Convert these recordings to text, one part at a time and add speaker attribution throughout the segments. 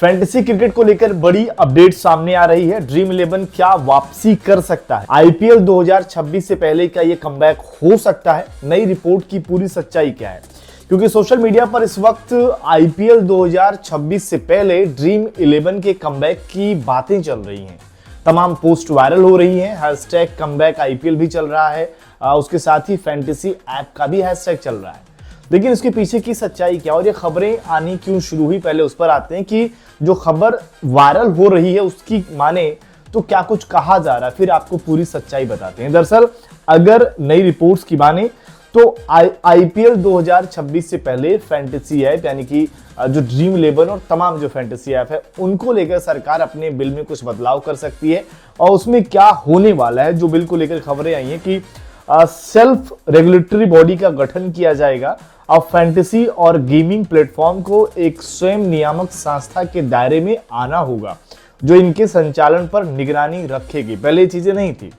Speaker 1: Fantasy cricket को लेकर बड़ी अपडेट सामने आ रही है। ड्रीम 11 क्या वापसी कर सकता है? आईपीएल 2026 से पहले क्या ये कमबैक हो सकता है? नई रिपोर्ट की पूरी सच्चाई क्या है? क्योंकि सोशल मीडिया पर इस वक्त आईपीएल 2026 से पहले ड्रीम 11 के कमबैक की बातें चल रही हैं। तमाम पोस्ट वायरल हो रही हैं। हैशटैग कमबैक आईपीएल भी चल रहा है, उसके साथ ही फैंटेसी ऐप का भी हैशटैग चल रहा है। लेकिन इसके पीछे की सच्चाई क्या और ये खबरें आनी क्यों शुरू हुई, पहले उस पर आते हैं कि जो खबर वायरल हो रही है उसकी माने तो क्या कुछ कहा जा रहा है, फिर आपको पूरी सच्चाई बताते हैं। दरअसल अगर नई रिपोर्ट्स की माने तो आईपीएल 2026 से पहले फैंटेसी ऐप यानी कि जो ड्रीम 11 और तमाम जो फैंटेसी ऐप है उनको लेकर सरकार अपने बिल में कुछ बदलाव कर सकती है। और उसमें क्या होने वाला है, जो बिल को लेकर खबरें आई हैं कि सेल्फ रेगुलेटरी बॉडी का गठन किया जाएगा। अब फैंटेसी और गेमिंग प्लेटफॉर्म को एक स्वयं नियामक संस्था के दायरे में आना होगा जो इनके संचालन पर निगरानी रखेगी। पहले ये चीजें नहीं थी।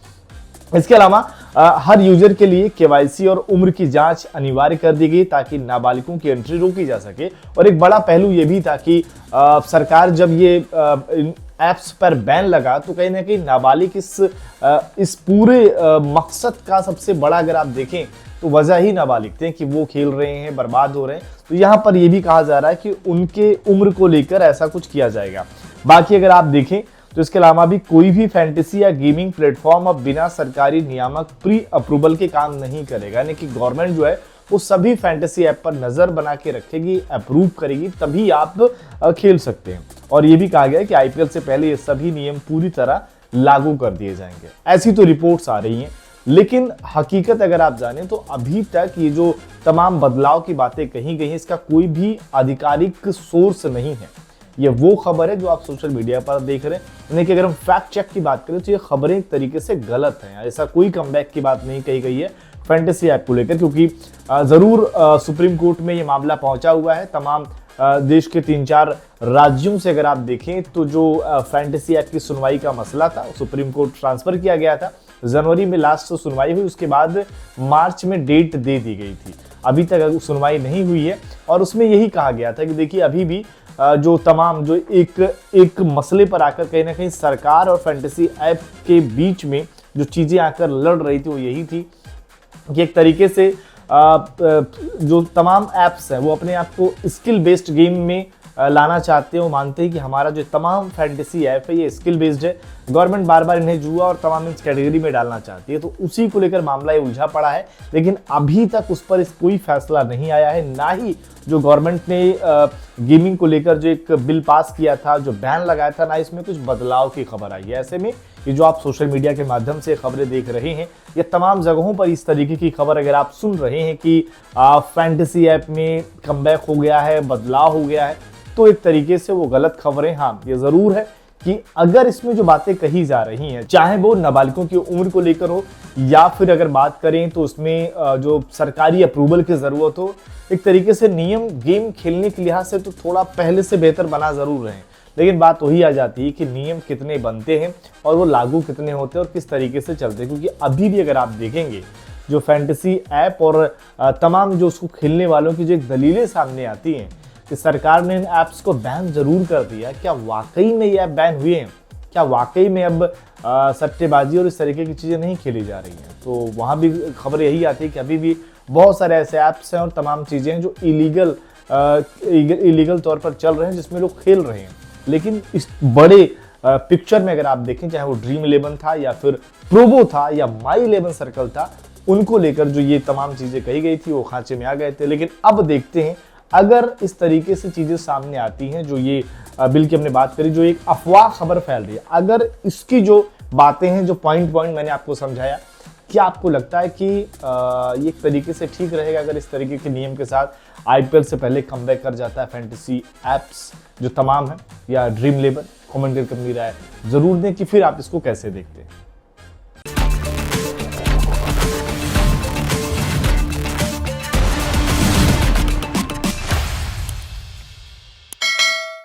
Speaker 1: इसके अलावा हर यूजर के लिए केवाईसी और उम्र की जांच अनिवार्य कर दी गई ताकि नाबालिगों की एंट्री रोकी जा सके। और एक बड़ा पहलू ये भी था कि सरकार जब ये ऐप्स पर बैन लगा तो कहीं ना कहीं नाबालिग इस पूरे मकसद का सबसे बड़ा अगर आप देखें तो वजह ही नाबालिग थे कि वो खेल रहे हैं, बर्बाद हो रहे हैं। तो यहाँ पर ये भी कहा जा रहा है कि उनके उम्र को लेकर ऐसा कुछ किया जाएगा। बाकी अगर आप देखें तो इसके अलावा भी कोई भी फैंटेसी या गेमिंग प्लेटफॉर्म अब बिना सरकारी नियामक प्री अप्रूवल के काम नहीं करेगा। यानी कि गवर्नमेंट जो है वो सभी फैंटेसी ऐप पर नजर बना के रखेगी, अप्रूव करेगी, तभी आप खेल सकते हैं। और ये भी कहा गया है कि आईपीएल से पहले ये सभी नियम पूरी तरह लागू कर दिए जाएंगे। ऐसी तो रिपोर्ट्स आ रही हैं, लेकिन हकीकत अगर आप जानें तो अभी तक ये जो तमाम बदलाव की बातें कही गई हैं इसका कोई भी आधिकारिक सोर्स नहीं है। ये वो खबर है जो आप सोशल मीडिया पर देख रहे हैं। यानी कि अगर हम फैक्ट चेक की बात करें तो ये खबरें एक तरीके से गलत हैं। ऐसा कोई कमबैक की बात नहीं कही गई है फैंटेसी ऐप को लेकर, क्योंकि जरूर सुप्रीम कोर्ट में ये मामला पहुंचा हुआ है। तमाम देश के 3-4 राज्यों से अगर आप देखें तो जो फैंटेसी ऐप की सुनवाई का मसला था सुप्रीम कोर्ट ट्रांसफर किया गया था। जनवरी में लास्ट सुनवाई हुई, उसके बाद मार्च में डेट दे दी गई थी। अभी तक सुनवाई नहीं हुई है और उसमें यही कहा गया था कि देखिए अभी भी जो तमाम जो एक मसले पर आकर कहीं ना कहीं सरकार और फैंटेसी ऐप के बीच में जो चीजें आकर लड़ रही थी वो यही थी कि एक तरीके से जो तमाम ऐप्स हैं वो अपने आप को स्किल बेस्ड गेम में लाना चाहते हैं। वो मानते हैं कि हमारा जो तमाम फैंटेसी ऐप है ये स्किल बेस्ड है। गवर्नमेंट बार बार इन्हें जुआ और तमाम इस कैटेगरी में डालना चाहती है, तो उसी को लेकर मामला ये उलझा पड़ा है। लेकिन अभी तक उस पर कोई फैसला नहीं आया है। ना ही जो गवर्नमेंट ने गेमिंग को लेकर जो एक बिल पास किया था, जो बैन लगाया था, ना इसमें कुछ बदलाव की खबर आई है। ऐसे में ये जो आप सोशल मीडिया के माध्यम से खबरें देख रहे हैं, ये तमाम जगहों पर इस तरीके की खबर अगर आप सुन रहे हैं कि फैंटेसी ऐप में कमबैक हो गया है, बदलाव हो गया है, तो एक तरीके से वो गलत खबरें। हाँ, ये जरूर है कि अगर इसमें जो बातें कही जा रही हैं, चाहे वो नाबालिगों की उम्र को लेकर हो या फिर अगर बात करें तो उसमें जो सरकारी अप्रूवल की जरूरत हो, एक तरीके से नियम गेम खेलने के लिहाज से तो थोड़ा पहले से बेहतर बना जरूर रहे। लेकिन बात वही आ जाती है कि नियम कितने बनते हैं और वो लागू कितने होते हैं और किस तरीके से चलते हैं। क्योंकि अभी भी अगर आप देखेंगे जो फैंटेसी ऐप और तमाम जो उसको खेलने वालों की जो एक दलीलें सामने आती हैं कि सरकार ने इन ऐप्स को बैन जरूर कर दिया, क्या वाकई में ये ऐप बैन हुए हैं? क्या वाकई में अब सट्टेबाजी और इस तरीके की चीज़ें नहीं खेली जा रही हैं? तो वहाँ भी खबर यही आती है कि अभी भी बहुत सारे ऐसे ऐप्स हैं और तमाम चीज़ें हैं जो इलीगल तौर पर चल रहे हैं, जिसमें लोग खेल रहे हैं। लेकिन इस बड़े पिक्चर में अगर आप देखें, चाहे वो ड्रीम 11 था या फिर प्रोबो था या माई 11 सर्कल था, उनको लेकर जो ये तमाम चीज़ें कही गई थी वो खांचे में आ गए थे। लेकिन अब देखते हैं अगर इस तरीके से चीजें सामने आती हैं, जो ये बिल की हमने बात करी, जो एक अफवाह खबर फैल रही है, अगर इसकी जो बातें हैं, जो पॉइंट मैंने आपको समझाया, क्या आपको लगता है कि ये एक तरीके से ठीक रहेगा अगर इस तरीके के नियम के साथ आईपीएल से पहले कमबैक कर जाता है फैंटेसी ऐप्स जो तमाम है या ड्रीम 11? कमेंट करके अपनी राय जरूर दें कि फिर आप इसको कैसे देखते हैं।